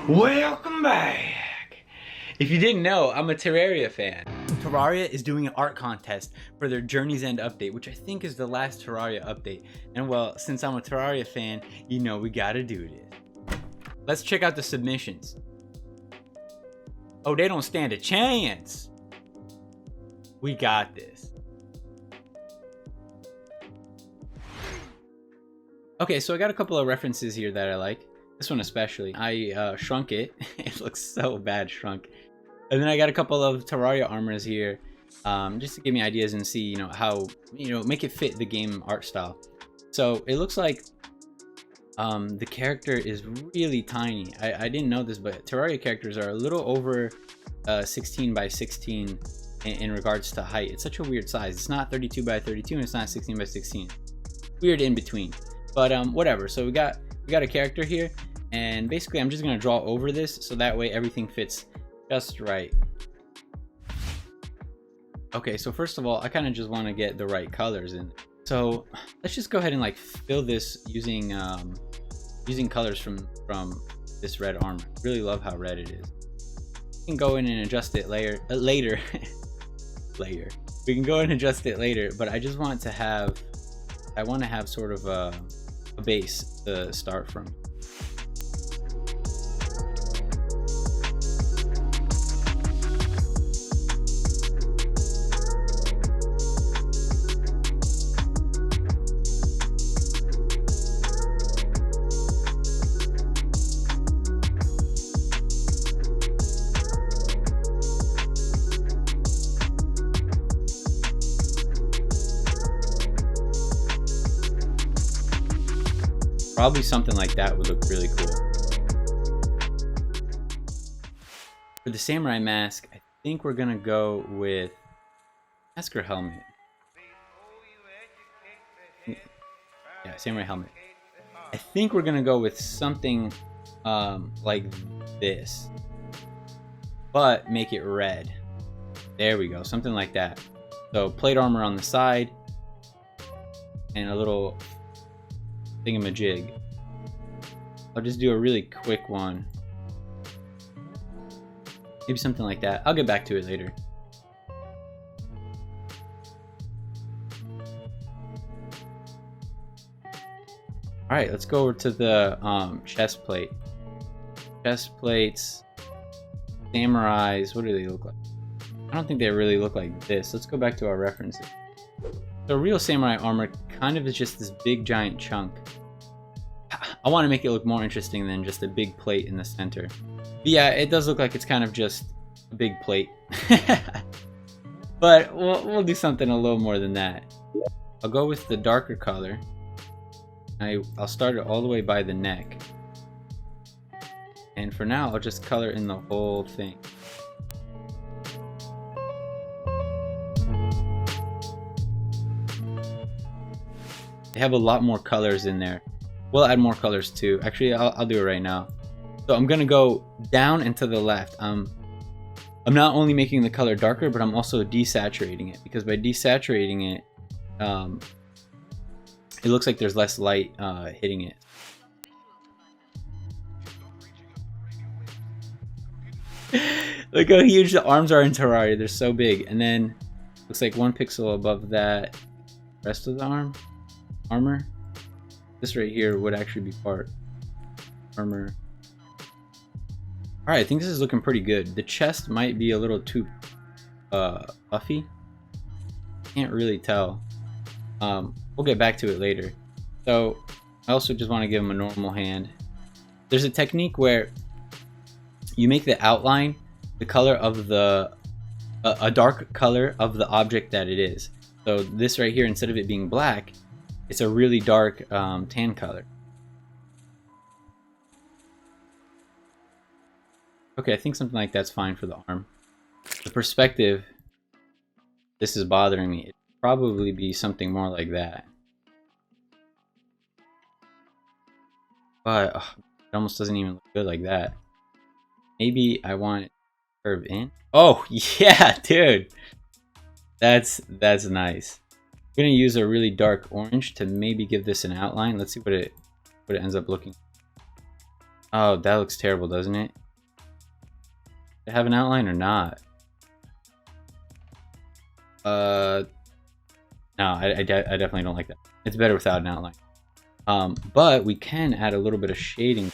Welcome back! If you didn't know, I'm a Terraria fan. Terraria is doing an art contest for their Journey's End update, which I think is the last Terraria update. And well, since I'm a Terraria fan, you know we gotta do this. Let's check out the submissions. Oh, they don't stand a chance! We got this. Okay, so I got a couple of references here that I like. This one especially. I shrunk it. It looks so bad shrunk. And then I got a couple of Terraria armors here, just to give me ideas and see, how, make it fit the game art style. So it looks like the character is really tiny. I didn't know this, but Terraria characters are a little over 16 by 16 in regards to height. It's such a weird size. It's not 32 by 32 and it's not 16 by 16. Weird in between. But whatever. So we got a character here, and basically I'm just gonna draw over this so that way everything fits just right. Okay, so first of all, I kind of just want to get the right colors in. So let's just go ahead and like fill this using colors from this red armor. I really love how red it is. We can go in and adjust it later. We can go and adjust it later, but I just want to have, sort of a base to start from. Probably something like that would look really cool. For the samurai mask, I think we're gonna go with mask or helmet. Yeah, samurai helmet. I think we're gonna go with something like this, but make it red. There we go, something like that. So plate armor on the side and a little thingamajig. I'll just do a really quick one. Maybe something like that. I'll get back to it later. Alright, let's go over to the chest plate. Chest plates, samurais, what do they look like? I don't think they really look like this. Let's go back to our references. So real samurai armor kind of is just this big giant chunk. I want to make it look more interesting than just a big plate in the center. But yeah, it does look like it's kind of just a big plate. But we'll do something a little more than that. I'll go with the darker color. I'll start it all the way by the neck. And for now, I'll just color in the whole thing. They have a lot more colors in there. We'll add more colors too. Actually, I'll do it right now. So I'm gonna go down and to the left. I'm not only making the color darker, but I'm also desaturating it, because by desaturating it, it looks like there's less light hitting it. Look how huge the arms are in Terraria. They're so big. And then looks like 1 pixel above that rest of the armor. This right here would actually be part armor. Alright, I think this is looking pretty good. The chest might be a little too puffy. Can't really tell. We'll get back to it later. So I also just want to give him a normal hand. There's a technique where you make the outline the color of a dark color of the object that it is. So this right here, instead of it being black, it's a really dark tan color. Okay, I think something like that's fine for the arm. The perspective, this is bothering me. It'd probably be something more like that. But it almost doesn't even look good like that. Maybe I want it to curve in. Oh yeah, dude. That's nice. I'm gonna use a really dark orange to maybe give this an outline. Let's see what it ends up looking. Oh, that looks terrible, doesn't it? Does it have an outline or not? No, I definitely don't like that. It's better without an outline. But we can add a little bit of shading.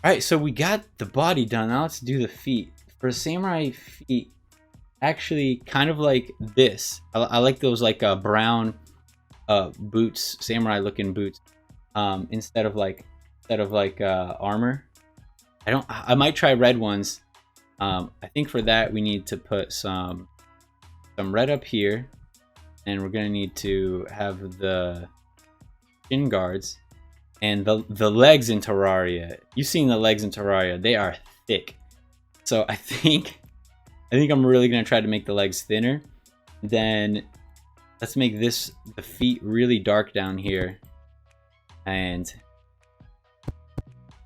Alright, so we got the body done. Now let's do the feet. For samurai feet, actually kind of like this. I like those like brown boots, samurai looking boots, instead of like armor. I might try red ones. I think for that we need to put some red up here, and we're gonna need to have the shin guards and the legs in Terraria. You've seen the legs in Terraria; they are thick. So I think I'm really gonna try to make the legs thinner. Then let's make the feet really dark down here, and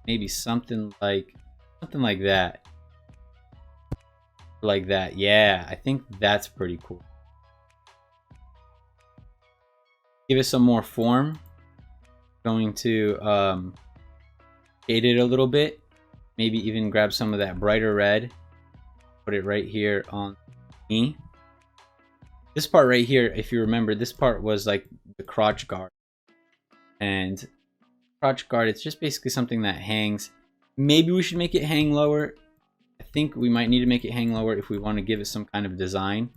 maybe something like that. Like that. Yeah, I think that's pretty cool. Give it some more form. Going to shade it a little bit. Maybe even grab some of that brighter red. Put it right here on me. This part right here, if you remember, this part was like the crotch guard. And crotch guard, it's just basically something that hangs. Maybe we should make it hang lower. I think we might need to make it hang lower if we want to give it some kind of design.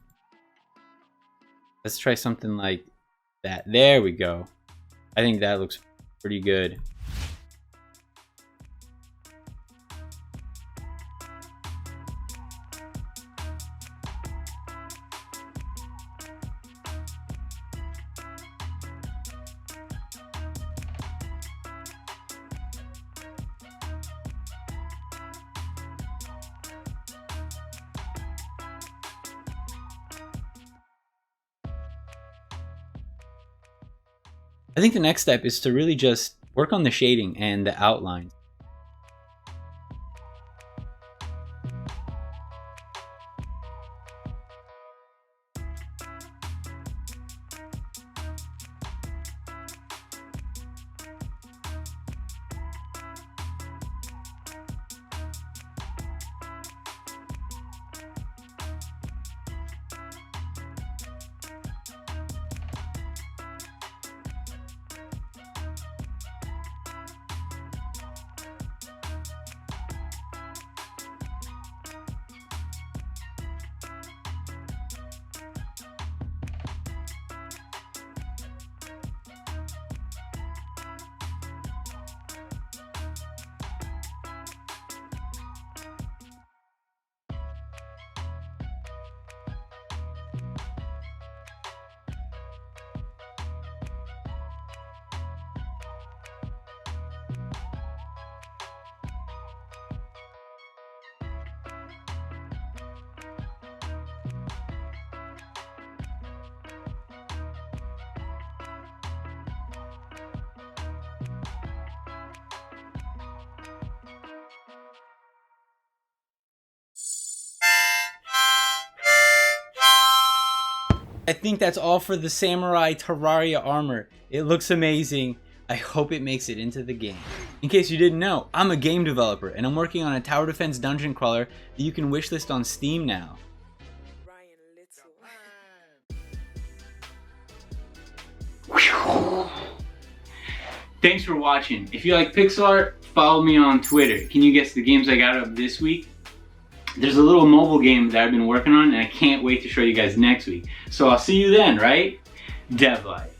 Let's try something like that. There we go. I think that looks pretty good. I think the next step is to really just work on the shading and the outlines. I think that's all for the Samurai Terraria armor. It looks amazing. I hope it makes it into the game. In case you didn't know, I'm a game developer and I'm working on a tower defense dungeon crawler that you can wishlist on Steam now. Thanks for watching. If you like pixel art, follow me on Twitter. Can you guess the games I got up this week? There's a little mobile game that I've been working on and I can't wait to show you guys next week. So I'll see you then, right? Dev Life.